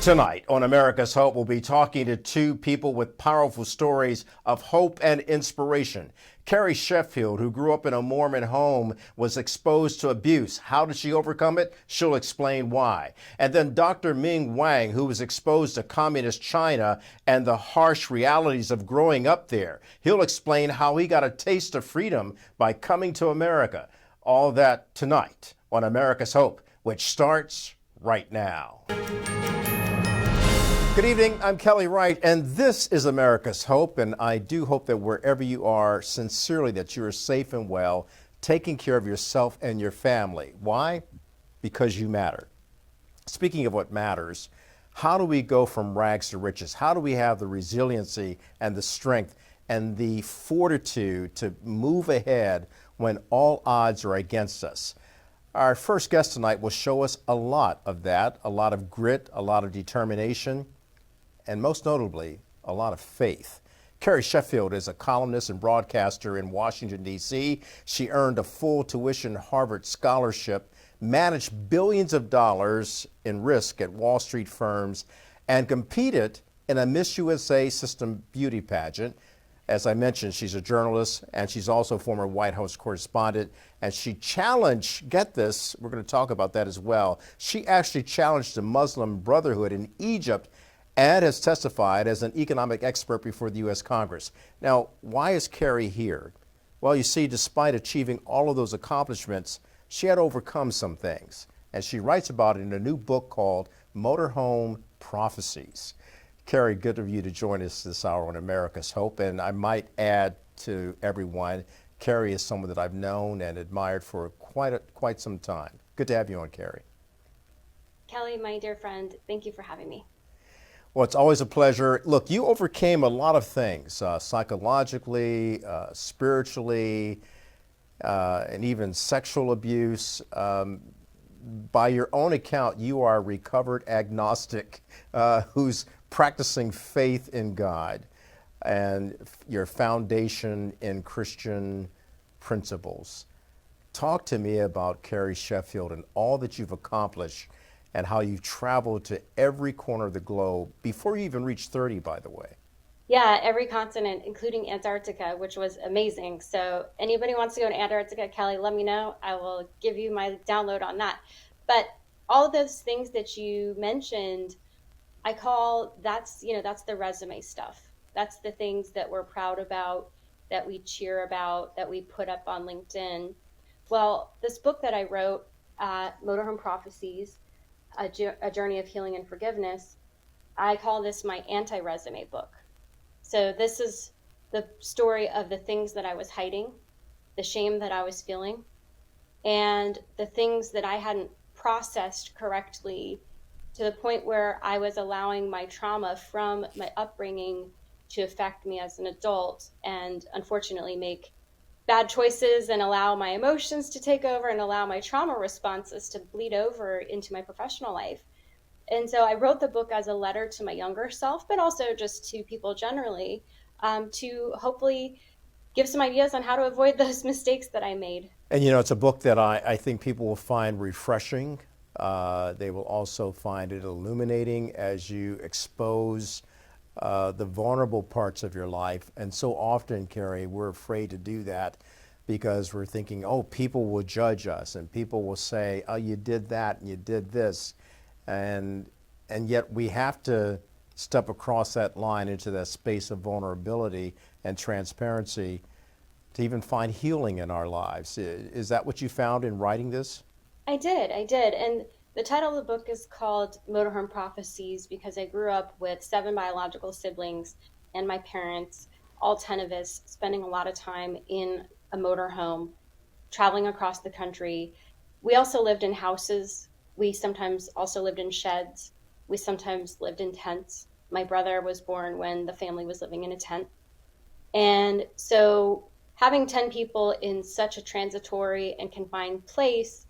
Tonight on America's Hope, we'll be talking to two people with powerful stories of hope and inspiration. Carrie Sheffield, who grew up in a Mormon home, was exposed to abuse. How did she overcome it? She'll explain why. And then Dr. Ming Wang, who was exposed to communist China and the harsh realities of growing up there. He'll explain how he got a taste of freedom by coming to America. All that tonight on America's Hope, which starts right now. Good evening, I'm Kelly Wright, and this is America's Hope, and I do hope that wherever you are, sincerely, that you are safe and well, taking care of yourself and your family. Why? Because you matter. Speaking of what matters, how do we go from rags to riches? How do we have the resiliency and the strength and the fortitude to move ahead when all odds are against us? Our first guest tonight will show us a lot of that, a lot of grit, a lot of determination, and most notably, a lot of faith. Carrie Sheffield is a columnist and broadcaster in Washington, D.C. She earned a full tuition Harvard scholarship, managed billions of dollars in risk at Wall Street firms, and competed in a Miss USA system beauty pageant. As I mentioned, she's a journalist, and she's also a former White House correspondent, and she challenged, get this, we're going to talk about that as well, she actually challenged the Muslim Brotherhood in Egypt and has testified as an economic expert before the U.S. Congress. Now, why is Carrie here? Well, you see, despite achieving all of those accomplishments, she had overcome some things, and she writes about it in a new book called Motorhome Prophecies. Carrie, good of you to join us this hour on America's Hope, and I might add to everyone, Carrie is someone that I've known and admired for quite some time. Good to have you on, Carrie. Kelly, my dear friend, thank you for having me. Well, it's always a pleasure. Look, you overcame a lot of things, psychologically, spiritually, and even sexual abuse. By your own account, you are a recovered agnostic who's practicing faith in God and your foundation in Christian principles. Talk to me about Carrie Sheffield and all that you've accomplished and how you've traveled to every corner of the globe before you even reached 30, by the way. Yeah, every continent, including Antarctica, which was amazing. So anybody wants to go to Antarctica, Kelly, let me know. I will give you my download on that. But all of those things that you mentioned, I call that's the resume stuff. That's the things that we're proud about, that we cheer about, that we put up on LinkedIn. Well, this book that I wrote, Motorhome Prophecies, a journey of healing and forgiveness, I call this my anti-resume book. So this is the story of the things that I was hiding, the shame that I was feeling, and the things that I hadn't processed correctly to the point where I was allowing my trauma from my upbringing to affect me as an adult and unfortunately make bad choices and allow my emotions to take over and allow my trauma responses to bleed over into my professional life. And so I wrote the book as a letter to my younger self, but also just to people generally, to hopefully give some ideas on how to avoid those mistakes that I made. And it's a book that I think people will find refreshing. They will also find it illuminating as you expose the vulnerable parts of your life. And so often, Carrie, we're afraid to do that because we're thinking, oh, people will judge us and people will say, oh, you did that and you did this. And yet we have to step across that line into that space of vulnerability and transparency to even find healing in our lives. Is that what you found in writing this? I did. And the title of the book is called Motorhome Prophecies because I grew up with 7 biological siblings and my parents, all 10 of us, spending a lot of time in a motorhome, traveling across the country. We also lived in houses. We sometimes also lived in sheds. We sometimes lived in tents. My brother was born when the family was living in a tent. And so having 10 people in such a transitory and confined place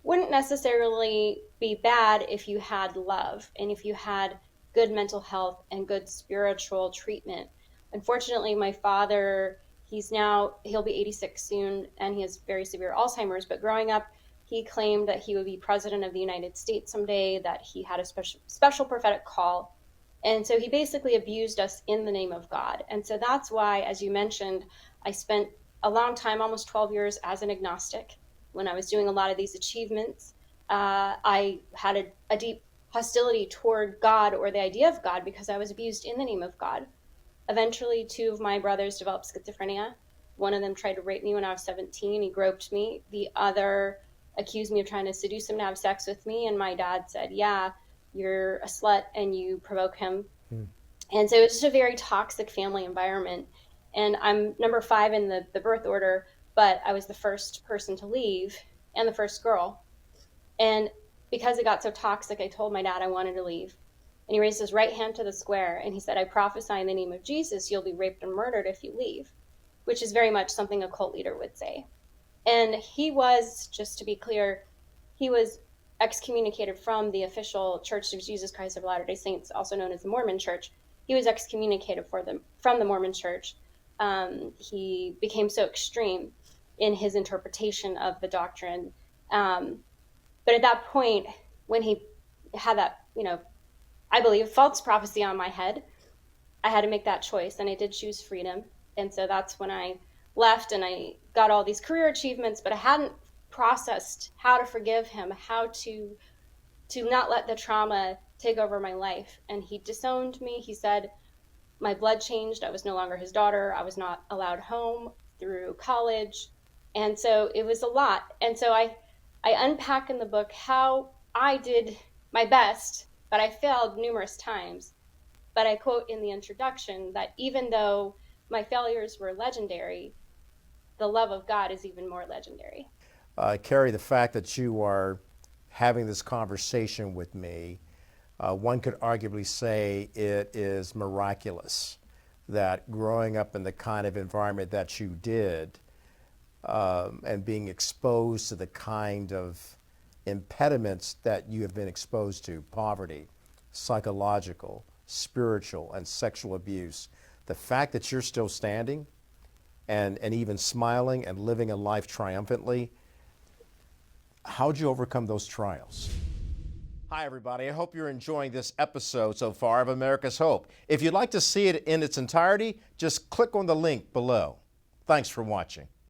wouldn't necessarily be bad if you had love and if you had good mental health and good spiritual treatment. Unfortunately, my father, he'll be 86 soon, and he has very severe Alzheimer's, but growing up, He claimed that he would be president of the United States someday, that he had a special prophetic call. And so he basically abused us in the name of God. And so that's why, as you mentioned, I spent a long time, almost 12 years, as an agnostic. When I was doing a lot of these achievements, I had a deep hostility toward God or the idea of God because I was abused in the name of God. Eventually, two of my brothers developed schizophrenia. One of them tried to rape me when I was 17. He groped me. The other accused me of trying to seduce him to have sex with me. And my dad said, yeah, you're a slut and you provoke him. And so it was just a very toxic family environment. And I'm number 5 in the birth order, but I was the first person to leave and the first girl. And because it got so toxic, I told my dad I wanted to leave. And he raised his right hand to the square and he said, I prophesy in the name of Jesus, you'll be raped and murdered if you leave, which is very much something a cult leader would say. And he was, just to be clear, he was excommunicated from the official Church of Jesus Christ of Latter-day Saints, also known as the Mormon Church. He was excommunicated from the Mormon Church. He became so extreme in his interpretation of the doctrine. But at that point, when he had that, I believe, false prophecy on my head, I had to make that choice, and I did choose freedom. And so that's when I left and I got all these career achievements, but I hadn't processed how to forgive him, how to not let the trauma take over my life. And he disowned me. He said my blood changed. I was no longer his daughter. I was not allowed home through college. And so it was a lot. And so I unpack in the book how I did my best, but I failed numerous times. But I quote in the introduction that even though my failures were legendary, the love of God is even more legendary. Carrie, the fact that you are having this conversation with me, one could arguably say it is miraculous that growing up in the kind of environment that you did, and being exposed to the kind of impediments that you have been exposed to, poverty, psychological, spiritual, and sexual abuse, the fact that you're still standing and even smiling and living a life triumphantly, how'd you overcome those trials? Hi, everybody. I hope you're enjoying this episode so far of America's Hope. If you'd like to see it in its entirety, just click on the link below. Thanks for watching.